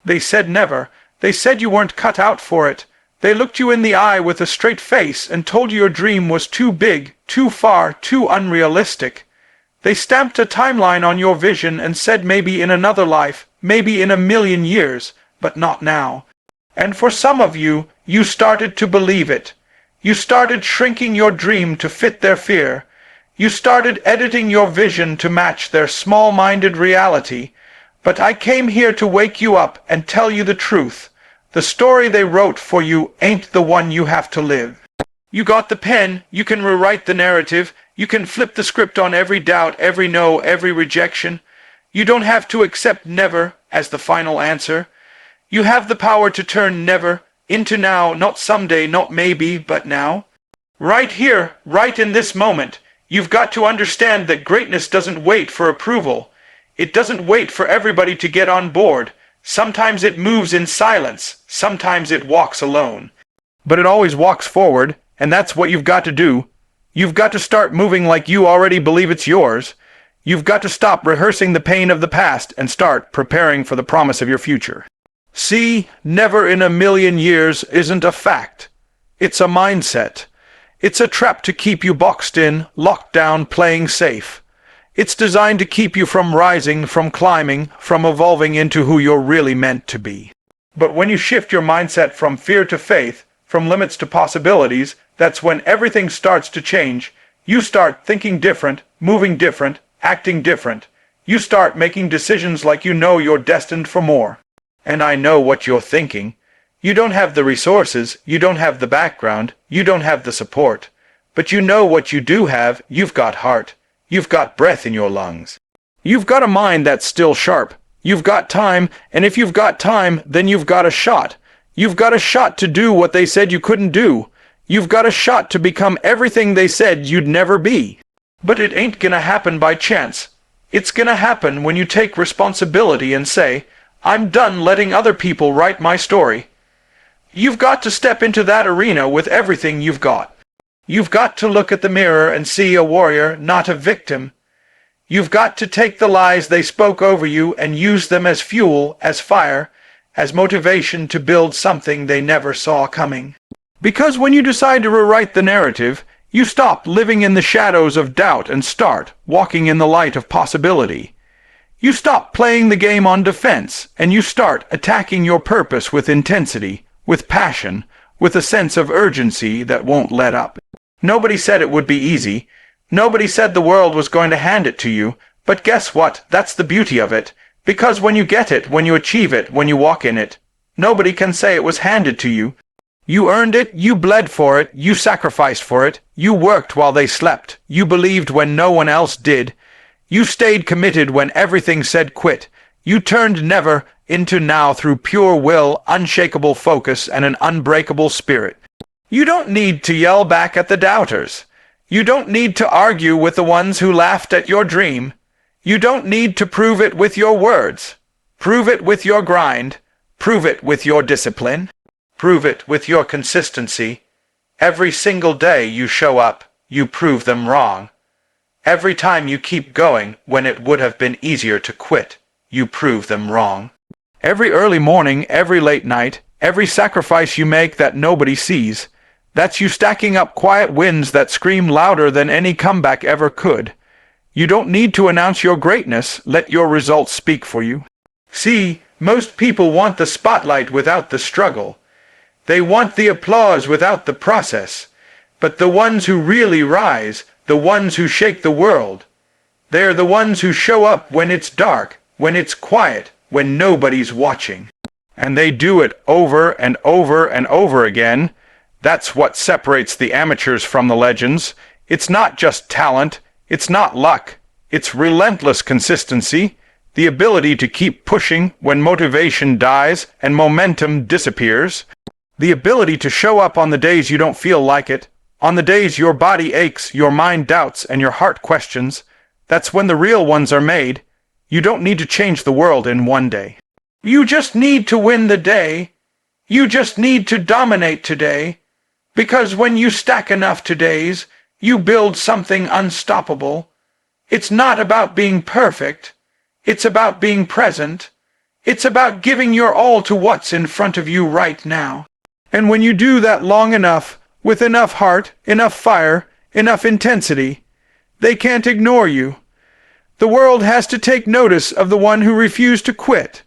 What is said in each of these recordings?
They said never. They said you weren't cut out for it. They looked you in the eye with a straight face and told you your dream was too big, too far, too unrealistic. They stamped a timeline on your vision and said maybe in another life, maybe in 1,000,000 years, but not now. And for some of you, you started to believe it. You started shrinking your dream to fit their fear. You started editing your vision to match their small-minded reality. But I came here to wake you up and tell you the truth. The story they wrote for you ain't the one you have to live. You got the pen, you can rewrite the narrative, you can flip the script on every doubt, every no, every rejection. You don't have to accept never as the final answer. You have the power to turn never into now, not someday, not maybe, but now. Right here, right in this moment, you've got to understand that greatness doesn't wait for approval. It doesn't wait for everybody to get on board. Sometimes it moves in silence, sometimes it walks alone. But it always walks forward, and that's what you've got to do. You've got to start moving like you already believe it's yours. You've got to stop rehearsing the pain of the past and start preparing for the promise of your future. See, never in 1,000,000 years isn't a fact. It's a mindset. It's a trap to keep you boxed in, locked down, playing safe. It's designed to keep you from rising, from climbing, from evolving into who you're really meant to be. But when you shift your mindset from fear to faith, from limits to possibilities, that's when everything starts to change. You start thinking different, moving different, acting different. You start making decisions like you know you're destined for more. And I know what you're thinking. You don't have the resources, you don't have the background, you don't have the support. But you know what you do have. You've got heart. You've got breath in your lungs. You've got a mind that's still sharp. You've got time, and if you've got time, then you've got a shot. You've got a shot to do what they said you couldn't do. You've got a shot to become everything they said you'd never be. But it ain't gonna happen by chance. It's gonna happen when you take responsibility and say, I'm done letting other people write my story. You've got to step into that arena with everything you've got. You've got to look at the mirror and see a warrior, not a victim. You've got to take the lies they spoke over you and use them as fuel, as fire, as motivation to build something they never saw coming. Because when you decide to rewrite the narrative, you stop living in the shadows of doubt and start walking in the light of possibility. You stop playing the game on defense, and you start attacking your purpose with intensity, with passion, with a sense of urgency that won't let up. Nobody said it would be easy. Nobody said the world was going to hand it to you. But guess what? That's the beauty of it. Because when you get it, when you achieve it, when you walk in it, nobody can say it was handed to you. You earned it, you bled for it, you sacrificed for it, you worked while they slept, you believed when no one else did. You stayed committed when everything said quit. You turned never into now through pure will, unshakable focus, and an unbreakable spirit. You don't need to yell back at the doubters. You don't need to argue with the ones who laughed at your dream. You don't need to prove it with your words. Prove it with your grind. Prove it with your discipline. Prove it with your consistency. Every single day you show up, you prove them wrong. Every time you keep going when it would have been easier to quit, you prove them wrong. Every early morning, every late night, every sacrifice you make that nobody sees, that's you stacking up quiet wins that scream louder than any comeback ever could. You don't need to announce your greatness, let your results speak for you. See, most people want the spotlight without the struggle. They want the applause without the process. But the ones who really rise, the ones who shake the world, they're the ones who show up when it's dark, when it's quiet, when nobody's watching. And they do it over and over and over again. That's what separates the amateurs from the legends. It's not just talent, it's not luck, it's relentless consistency, the ability to keep pushing when motivation dies and momentum disappears, the ability to show up on the days you don't feel like it, on the days your body aches, your mind doubts, and your heart questions. That's when the real ones are made. You don't need to change the world in one day. You just need to win the day. You just need to dominate today. Because when you stack enough todays, you build something unstoppable. It's not about being perfect. It's about being present. It's about giving your all to what's in front of you right now. And when you do that long enough, with enough heart, enough fire, enough intensity, they can't ignore you. The world has to take notice of the one who refused to quit,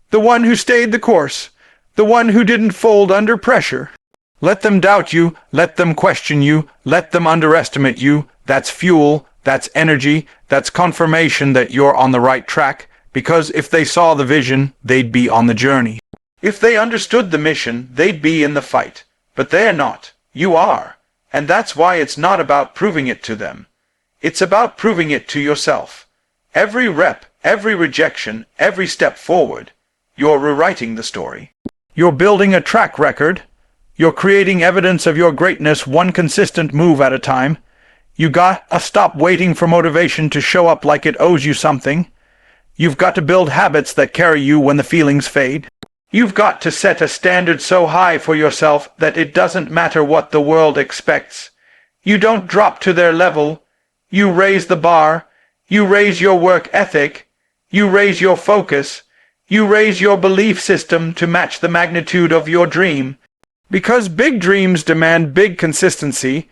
the one who stayed the course, the one who didn't fold under pressure. Let them doubt you, let them question you, let them underestimate you. That's fuel, that's energy, that's confirmation that you're on the right track, because if they saw the vision, they'd be on the journey. If they understood the mission, they'd be in the fight. But they're not. You are. And that's why it's not about proving it to them. It's about proving it to yourself. Every rep, every rejection, every step forward, you're rewriting the story. You're building a track record. You're creating evidence of your greatness one consistent move at a time. You gotta stop waiting for motivation to show up like it owes you something. You've got to build habits that carry you when the feelings fade. You've got to set a standard so high for yourself that it doesn't matter what the world expects. You don't drop to their level. You raise the bar. You raise your work ethic. You raise your focus. You raise your belief system to match the magnitude of your dream. Because big dreams demand big consistency.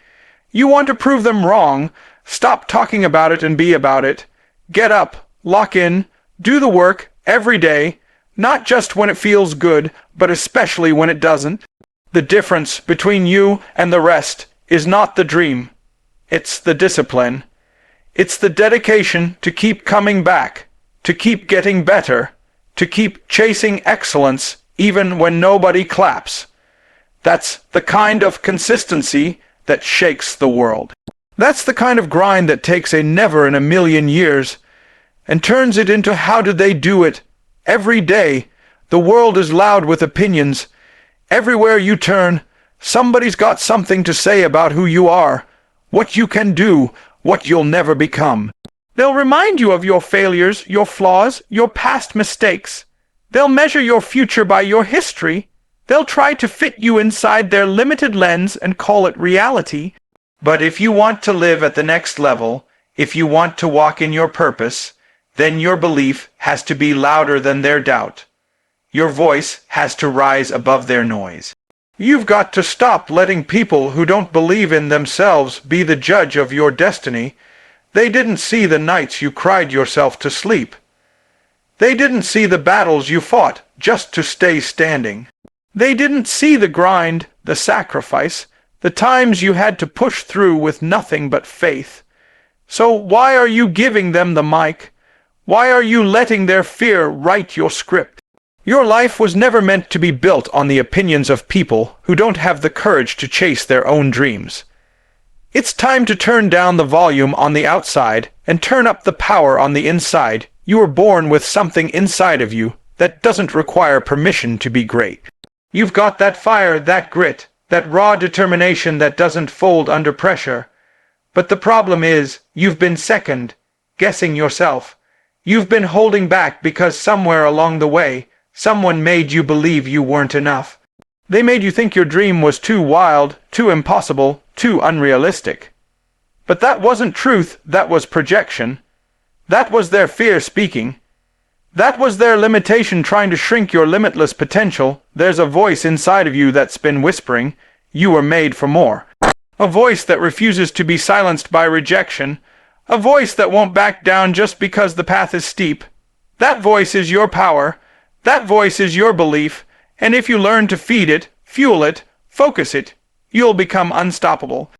You want to prove them wrong. Stop talking about it and be about it. Get up, lock in, do the work every day. Not just when it feels good, but especially when it doesn't. The difference between you and the rest is not the dream. It's the discipline. It's the dedication to keep coming back, to keep getting better, to keep chasing excellence even when nobody claps. That's the kind of consistency that shakes the world. That's the kind of grind that takes a never in a million years and turns it into how do they do it. Every day, the world is loud with opinions. Everywhere you turn, somebody's got something to say about who you are, what you can do, what you'll never become. They'll remind you of your failures, your flaws, your past mistakes. They'll measure your future by your history. They'll try to fit you inside their limited lens and call it reality. But if you want to live at the next level, if you want to walk in your purpose, then your belief has to be louder than their doubt. Your voice has to rise above their noise. You've got to stop letting people who don't believe in themselves be the judge of your destiny. They didn't see the nights you cried yourself to sleep. They didn't see the battles you fought just to stay standing. They didn't see the grind, the sacrifice, the times you had to push through with nothing but faith. So why are you giving them the mic? Why are you letting their fear write your script? Your life was never meant to be built on the opinions of people who don't have the courage to chase their own dreams. It's time to turn down the volume on the outside and turn up the power on the inside. You were born with something inside of you that doesn't require permission to be great. You've got that fire, that grit, that raw determination that doesn't fold under pressure. But the problem is, you've been second, guessing yourself. You've been holding back because somewhere along the way, someone made you believe you weren't enough. They made you think your dream was too wild, too impossible, too unrealistic. But that wasn't truth, that was projection. That was their fear speaking. That was their limitation trying to shrink your limitless potential. There's a voice inside of you that's been whispering, you were made for more. A voice that refuses to be silenced by rejection. A voice that won't back down just because the path is steep. That voice is your power. That voice is your belief. And if you learn to feed it, fuel it, focus it, you'll become unstoppable.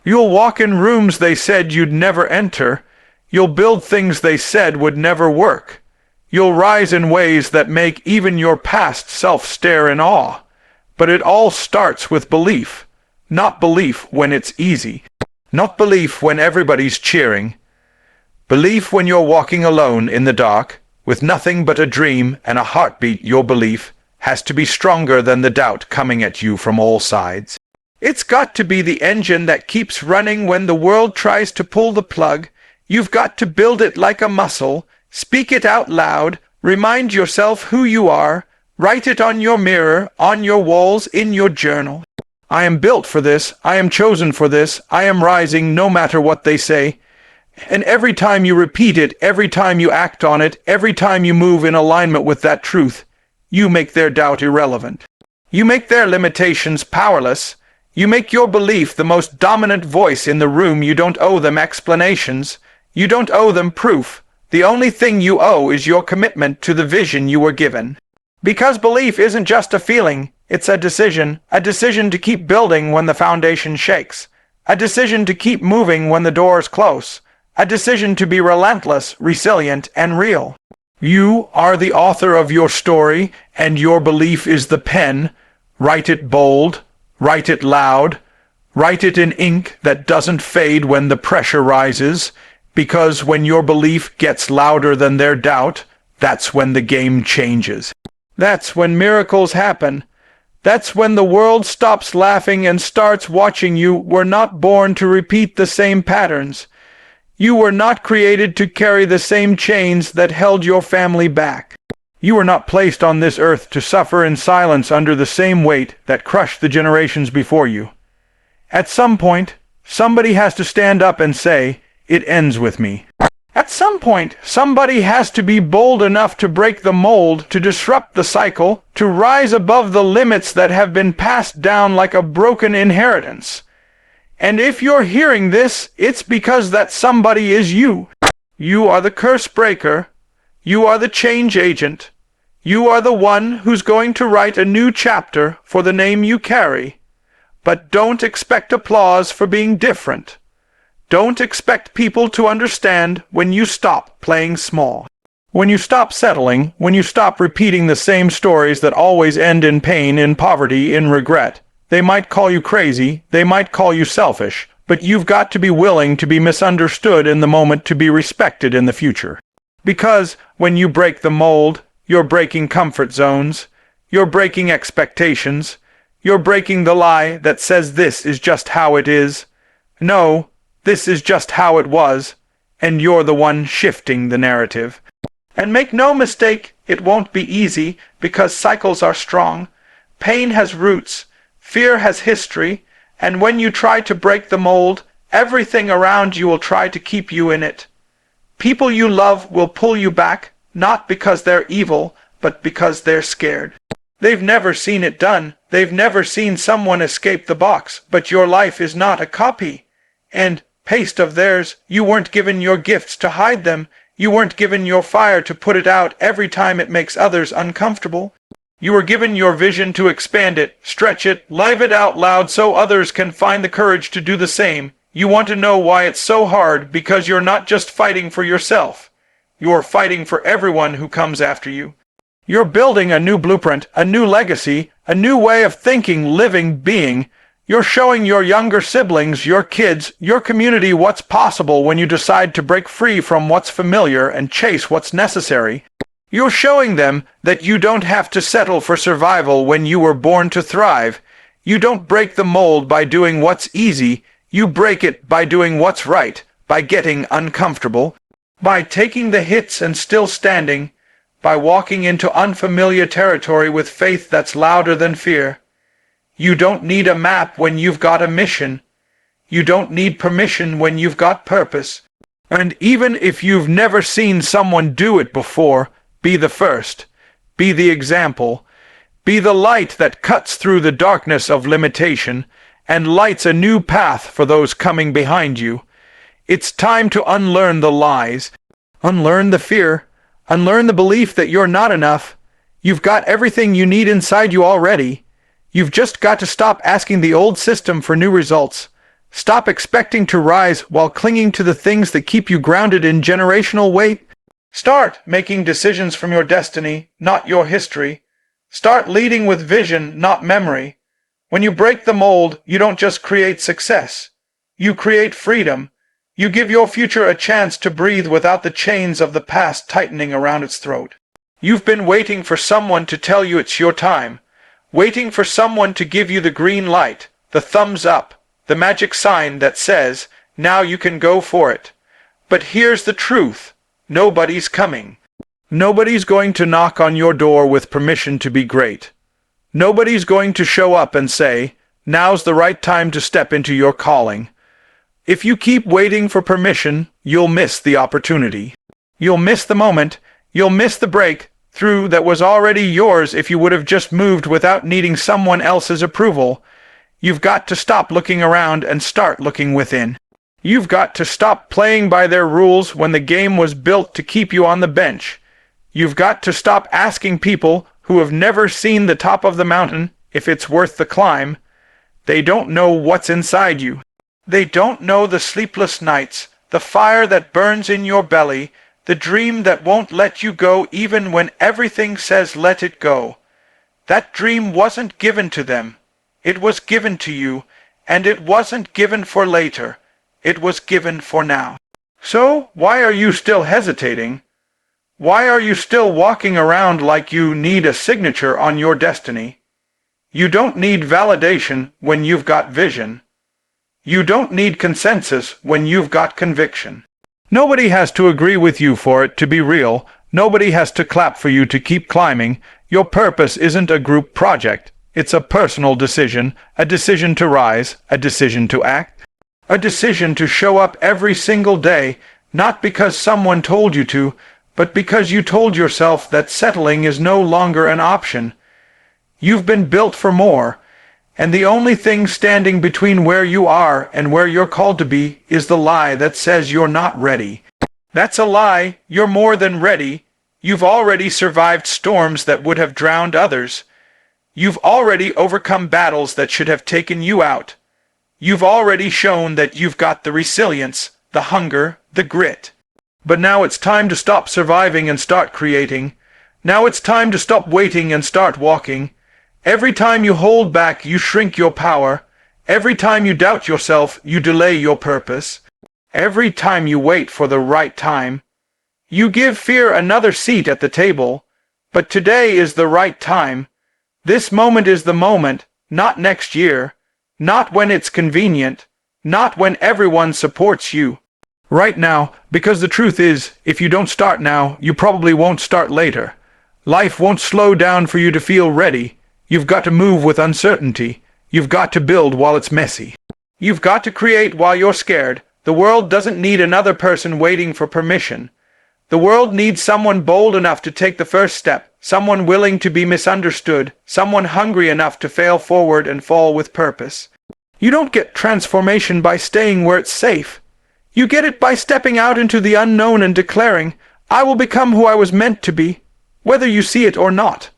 You'll walk in rooms they said you'd never enter. You'll build things they said would never work. You'll rise in ways that make even your past self stare in awe. But it all starts with belief. Not belief when it's easy. Not belief when everybody's cheering. Belief when you're walking alone in the dark, with nothing but a dream and a heartbeat. Your belief has to be stronger than the doubt coming at you from all sides. It's got to be the engine that keeps running when the world tries to pull the plug. You've got to build it like a muscle. Speak it out loud. Remind yourself who you are. Write it on your mirror, on your walls, in your journal. I am built for this. I am chosen for this. I am rising no matter what they say. And every time you repeat it, every time you act on it, every time you move in alignment with that truth, you make their doubt irrelevant. You make their limitations powerless. You make your belief the most dominant voice in the room. You don't owe them explanations. You don't owe them proof. The only thing you owe is your commitment to the vision you were given. Because belief isn't just a feeling, it's a decision to keep building when the foundation shakes, a decision to keep moving when the doors close, a decision to be relentless, resilient, and real. You are the author of your story, and your belief is the pen. Write it bold, write it loud, write it in ink that doesn't fade when the pressure rises, because when your belief gets louder than their doubt, that's when the game changes. That's when miracles happen. That's when the world stops laughing and starts watching. You were not born to repeat the same patterns. You were not created to carry the same chains that held your family back. You were not placed on this earth to suffer in silence under the same weight that crushed the generations before you. At some point, somebody has to stand up and say, "It ends with me." At some point, somebody has to be bold enough to break the mold, to disrupt the cycle, to rise above the limits that have been passed down like a broken inheritance. And if you're hearing this, it's because that somebody is you. You are the curse breaker. You are the change agent. You are the one who's going to write a new chapter for the name you carry. But don't expect applause for being different. Don't expect people to understand when you stop playing small. When you stop settling, when you stop repeating the same stories that always end in pain, in poverty, in regret. They might call you crazy, they might call you selfish, but you've got to be willing to be misunderstood in the moment to be respected in the future. Because when you break the mold, you're breaking comfort zones, you're breaking expectations, you're breaking the lie that says this is just how it is. No, this is just how it was, and you're the one shifting the narrative. And make no mistake, it won't be easy, because cycles are strong. Pain has roots, fear has history, and when you try to break the mold, everything around you will try to keep you in it. People you love will pull you back, not because they're evil, but because they're scared. They've never seen it done. They've never seen someone escape the box, but your life is not a copy and paste of theirs. You weren't given your gifts to hide them. You weren't given your fire to put it out every time it makes others uncomfortable. You were given your vision to expand it, stretch it, live it out loud so others can find the courage to do the same. You want to know why it's so hard, because you're not just fighting for yourself. You're fighting for everyone who comes after you. You're building a new blueprint, a new legacy, a new way of thinking, living, being. You're showing your younger siblings, your kids, your community what's possible when you decide to break free from what's familiar and chase what's necessary. You're showing them that you don't have to settle for survival when you were born to thrive. You don't break the mold by doing what's easy. You break it by doing what's right, by getting uncomfortable, by taking the hits and still standing, by walking into unfamiliar territory with faith that's louder than fear. You don't need a map when you've got a mission. You don't need permission when you've got purpose. And even if you've never seen someone do it before, be the first. Be the example. Be the light that cuts through the darkness of limitation and lights a new path for those coming behind you. It's time to unlearn the lies, unlearn the fear, unlearn the belief that you're not enough. You've got everything you need inside you already. You've just got to stop asking the old system for new results. Stop expecting to rise while clinging to the things that keep you grounded in generational weight. Start making decisions from your destiny, not your history. Start leading with vision, not memory. When you break the mold, you don't just create success. You create freedom. You give your future a chance to breathe without the chains of the past tightening around its throat. You've been waiting for someone to tell you it's your time. Waiting for someone to give you the green light, the thumbs up, the magic sign that says, now you can go for it. But here's the truth. Nobody's coming. Nobody's going to knock on your door with permission to be great. Nobody's going to show up and say, now's the right time to step into your calling. If you keep waiting for permission, you'll miss the opportunity. You'll miss the moment, you'll miss the breakthrough that was already yours if you would have just moved without needing someone else's approval. You've got to stop looking around and start looking within. You've got to stop playing by their rules when the game was built to keep you on the bench. You've got to stop asking people who have never seen the top of the mountain if it's worth the climb. They don't know what's inside you. They don't know the sleepless nights, the fire that burns in your belly, the dream that won't let you go even when everything says let it go. That dream wasn't given to them. It was given to you, and it wasn't given for later. It was given for now. So, why are you still hesitating? Why are you still walking around like you need a signature on your destiny? You don't need validation when you've got vision. You don't need consensus when you've got conviction. Nobody has to agree with you for it to be real. Nobody has to clap for you to keep climbing. Your purpose isn't a group project. It's a personal decision, a decision to rise, a decision to act, a decision to show up every single day, not because someone told you to, but because you told yourself that settling is no longer an option. You've been built for more, and the only thing standing between where you are and where you're called to be is the lie that says you're not ready. That's a lie. You're more than ready. You've already survived storms that would have drowned others. You've already overcome battles that should have taken you out. You've already shown that you've got the resilience, the hunger, the grit. But now it's time to stop surviving and start creating. Now it's time to stop waiting and start walking. Every time you hold back, you shrink your power. Every time you doubt yourself, you delay your purpose. Every time you wait for the right time, you give fear another seat at the table. But today is the right time. This moment is the moment, not next year, not when it's convenient, not when everyone supports you. Right now, because the truth is, if you don't start now, you probably won't start later. Life won't slow down for you to feel ready. You've got to move with uncertainty. You've got to build while it's messy. You've got to create while you're scared. The world doesn't need another person waiting for permission. The world needs someone bold enough to take the first step, someone willing to be misunderstood, someone hungry enough to fail forward and fall with purpose. You don't get transformation by staying where it's safe. You get it by stepping out into the unknown and declaring, I will become who I was meant to be, whether you see it or not.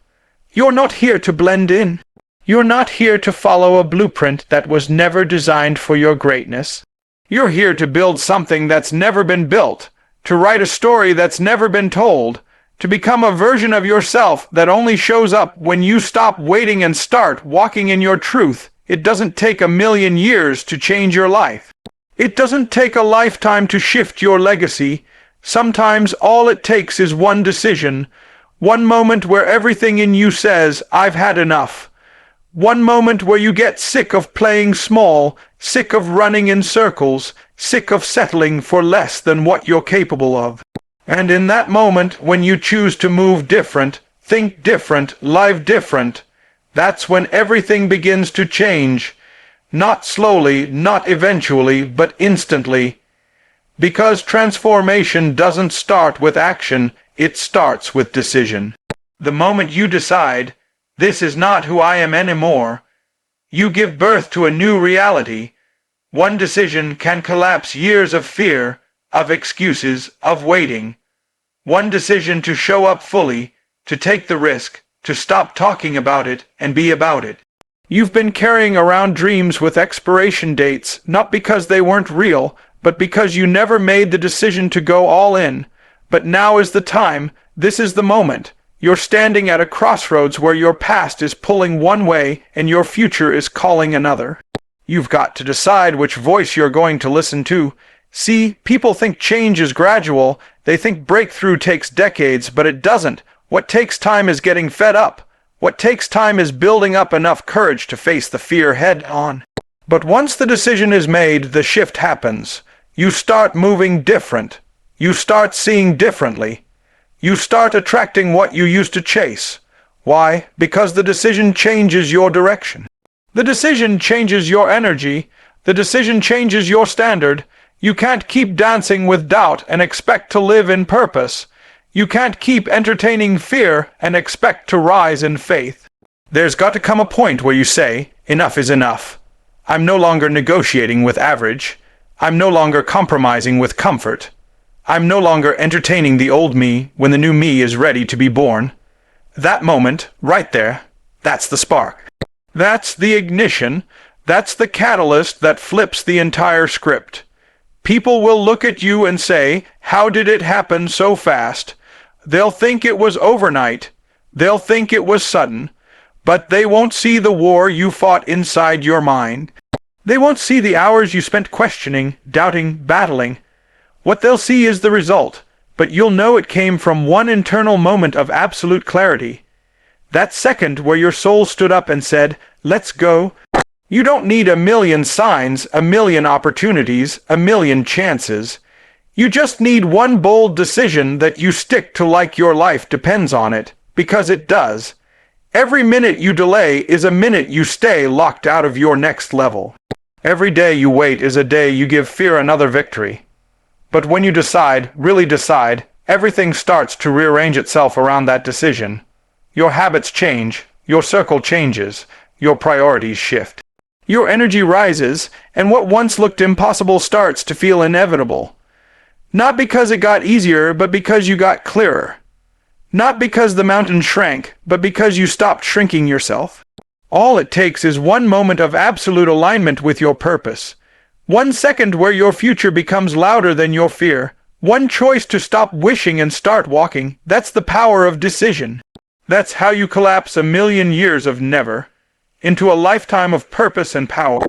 You're not here to blend in. You're not here to follow a blueprint that was never designed for your greatness. You're here to build something that's never been built, to write a story that's never been told, to become a version of yourself that only shows up when you stop waiting and start walking in your truth. It doesn't take 1,000,000 years to change your life. It doesn't take a lifetime to shift your legacy. Sometimes all it takes is one decision, one moment where everything in you says, I've had enough. One moment where you get sick of playing small, sick of running in circles, sick of settling for less than what you're capable of. And in that moment, when you choose to move different, think different, live different, that's when everything begins to change. Not slowly, not eventually, but instantly. Because transformation doesn't start with action, it starts with decision. The moment you decide, this is not who I am anymore, you give birth to a new reality. One decision can collapse years of fear, of excuses, of waiting. One decision to show up fully, to take the risk, to stop talking about it and be about it. You've been carrying around dreams with expiration dates, not because they weren't real, but because you never made the decision to go all in. But now is the time, this is the moment. You're standing at a crossroads where your past is pulling one way and your future is calling another. You've got to decide which voice you're going to listen to. See, people think change is gradual. They think breakthrough takes decades, but it doesn't. What takes time is getting fed up. What takes time is building up enough courage to face the fear head on. But once the decision is made, the shift happens. You start moving different. You start seeing differently. You start attracting what you used to chase. Why? Because the decision changes your direction. The decision changes your energy. The decision changes your standard. You can't keep dancing with doubt and expect to live in purpose. You can't keep entertaining fear and expect to rise in faith. There's got to come a point where you say, enough is enough. I'm no longer negotiating with average. I'm no longer compromising with comfort. I'm no longer entertaining the old me when the new me is ready to be born. That moment, right there, that's the spark. That's the ignition. That's the catalyst that flips the entire script. People will look at you and say, how did it happen so fast? They'll think it was overnight. They'll think it was sudden. But they won't see the war you fought inside your mind. They won't see the hours you spent questioning, doubting, battling. What they'll see is the result, but you'll know it came from one internal moment of absolute clarity. That second where your soul stood up and said, let's go. You don't need a million signs, a million opportunities, a million chances. You just need one bold decision that you stick to like your life depends on it, because it does. Every minute you delay is a minute you stay locked out of your next level. Every day you wait is a day you give fear another victory. But when you decide, really decide, everything starts to rearrange itself around that decision. Your habits change, your circle changes, your priorities shift. Your energy rises, and what once looked impossible starts to feel inevitable. Not because it got easier, but because you got clearer. Not because the mountain shrank, but because you stopped shrinking yourself. All it takes is one moment of absolute alignment with your purpose. 1 second where your future becomes louder than your fear. One choice to stop wishing and start walking. That's the power of decision. That's how you collapse a million years of never into a lifetime of purpose and power.